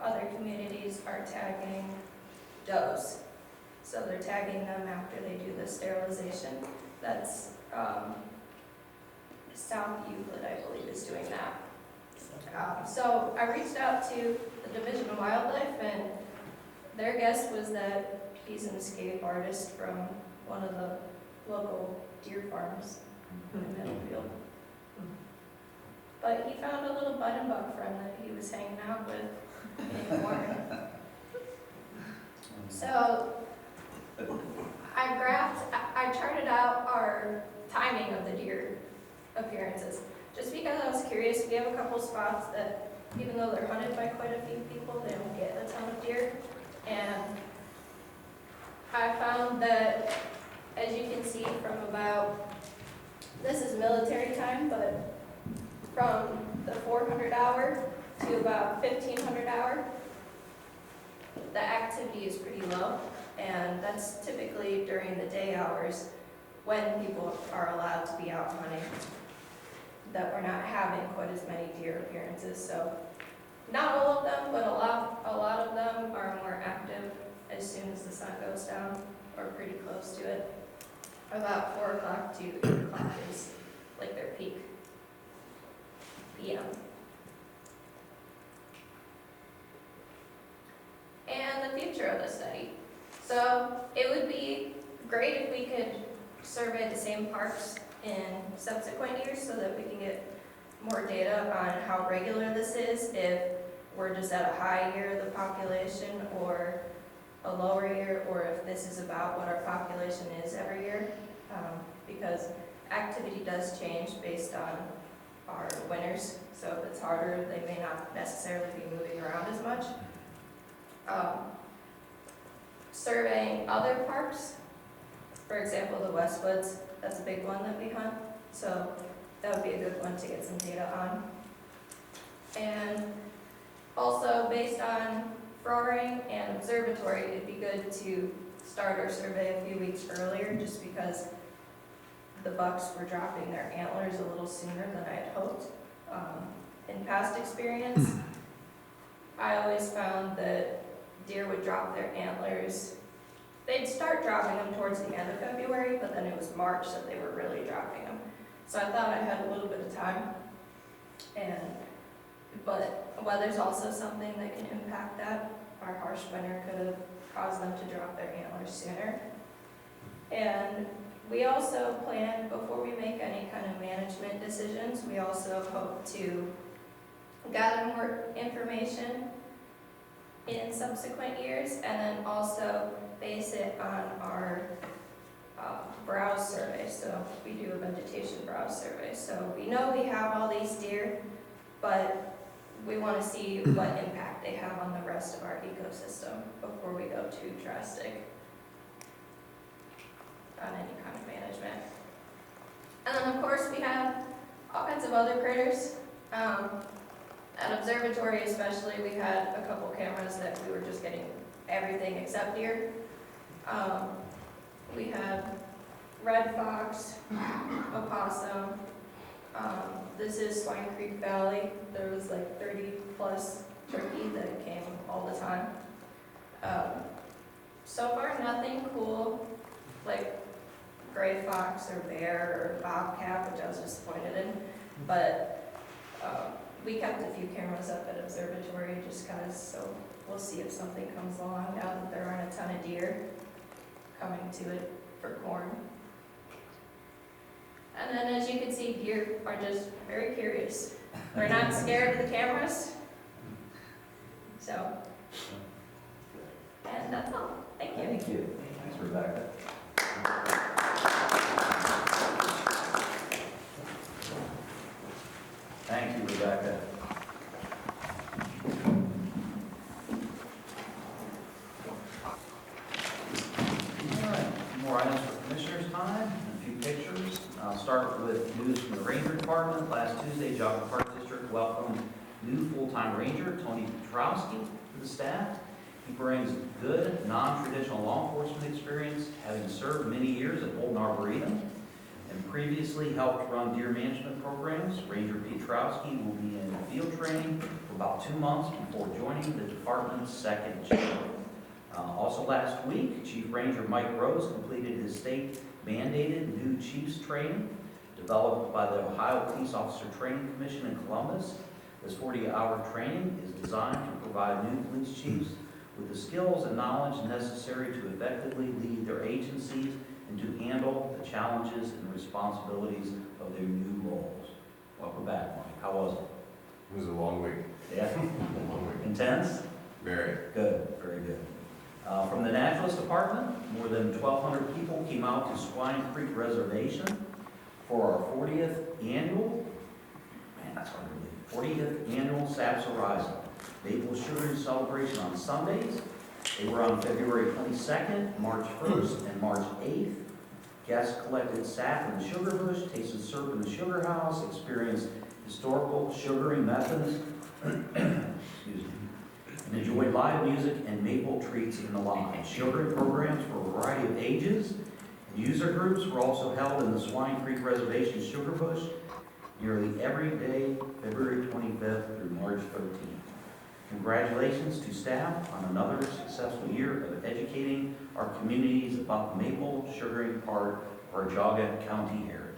other communities are tagging does. So they're tagging them after they do the sterilization. That's South Euclid, I believe, is doing that. So I reached out to the Division of Wildlife, and their guess was that he's an escape artist from one of the local deer farms in Middlefield. But he found a little button buck friend that he was hanging out with in Warren. So I charted out our timing of the deer appearances. Just because I was curious, we have a couple spots that, even though they're hunted by quite a few people, they don't get a ton of deer. And I found that, as you can see from about, this is military time, but from the 400 hour to about 1500 hour, the activity is pretty low. And that's typically during the day hours when people are allowed to be out hunting, that we're not having quite as many deer appearances. So not all of them, but a lot of them are more active as soon as the sun goes down, or pretty close to it. About 4 o'clock to 8 o'clock is like their peak PM. And the future of the study. So it would be great if we could survey the same parks in subsequent years so that we can get more data on how regular this is, if we're just at a high year of the population or a lower year, or if this is about what our population is every year, because activity does change based on our winters. So if it's harder, they may not necessarily be moving around as much. Surveying other parks, for example, the Westwoods, that's a big one that we hunt, so that would be a good one to get some data on. And also, based on Froring and Observatory, it'd be good to start our survey a few weeks earlier, just because the bucks were dropping their antlers a little sooner than I had hoped. In past experience, I always found that deer would drop their antlers. They'd start dropping them towards the end of February, but then it was March that they were really dropping them. So I thought I had a little bit of time, but weather's also something that can impact that. Our harsh winter could have caused them to drop their antlers sooner. And we also plan, before we make any kind of management decisions, we also hope to gather more information in subsequent years, and then also base it on our browse survey. So we do a vegetation browse survey. So we know we have all these deer, but we want to see what impact they have on the rest of our ecosystem before we go too drastic on any kind of management. And then of course we have all kinds of other critters. At Observatory especially, we had a couple cameras that we were just getting everything except deer. We had red fox, opossum. This is Swine Creek Valley. There was like 30 plus turkey that came all the time. So far nothing cool like gray fox or bear or bobcat, which I was disappointed in, but we kept a few cameras up at Observatory just because, so we'll see if something comes along now that there aren't a ton of deer coming to it for corn. And then as you can see, deer are just very curious. They're not scared of the cameras. So, and that's all. Thank you. Thank you. Thanks, Rebecca. Thank you, Rebecca. All right, more items for commissioners' time, and a few pictures. I'll start with news from the Ranger Department. Last Tuesday, Job and Park District welcomed new full-time ranger, Tony Petrowski, to the staff. He brings good, non-traditional law enforcement experience, having served many years at Bolton Arboretum and previously helped run deer management programs. Ranger Petrowski will be in field training for about 2 months before joining the Department's second chief. Also last week, Chief Ranger Mike Rose completed his state-mandated new chiefs training developed by the Ohio Police Officer Training Commission in Columbus. This 40-hour training is designed to provide new police chiefs with the skills and knowledge necessary to effectively lead their agencies and to handle the challenges and responsibilities of their new roles. Welcome back, Mike. How was it? It was a long week. Yeah? A long week. Intense? Very. Good, very good. From the Naturalist Department, more than 1,200 people came out to Swine Creek Reservation for our 40th annual, man, that's hard to believe, 40th annual Saps Horizon Maple Sugar Celebration on Sundays. They were on February 22nd, March 1st, and March 8th. Guests collected sap in the sugar bush, tasted syrup in the sugar house, experienced historical sugaring methods, excuse me, and enjoyed live music and maple treats in the lodge. Sugaring programs for a variety of ages and user groups were also held in the Swine Creek Reservation Sugar Bush nearly every day, February 25th through March 13th. Congratulations to staff on another successful year of educating our communities about the maple sugaring part of our Geauga County heritage.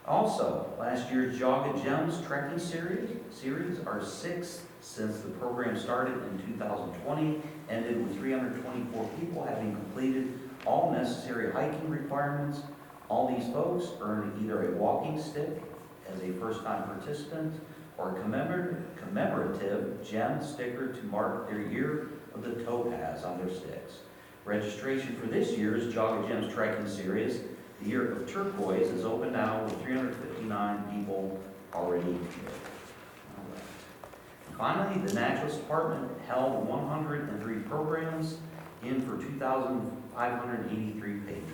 Also, last year's Geauga Gems Trekking series, our sixth since the program started in 2020, ended with 324 people having completed all necessary hiking requirements. All these folks earned either a walking stick as a first-time participant or a commemorative gem sticker to mark their year of the topaz on their sticks. Registration for this year's Geauga Gems Trekking Series, the Year of Turquoise, is open now with 359 people already committed. Finally, the Naturalist Department held 103 programs in for 2,583 patrons.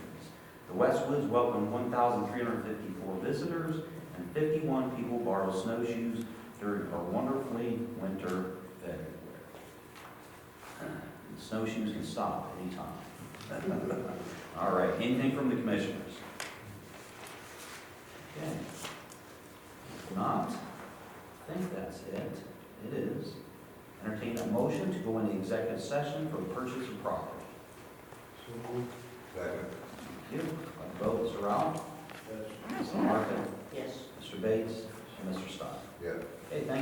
The Westwoods welcomed 1,354 visitors, and 51 people borrowed snowshoes during our wonderfully winter February. The snowshoes can stop anytime. All right, anything from the commissioners? Okay. If not, I think that's it. It is. Entertain a motion to go into executive session for the purchase of property. Second. Thank you. Vote, Mr. Rao? Yes. Mr. Martin? Yes. Mr. Bates? And Mr. Stein? Yeah. Okay, thank you.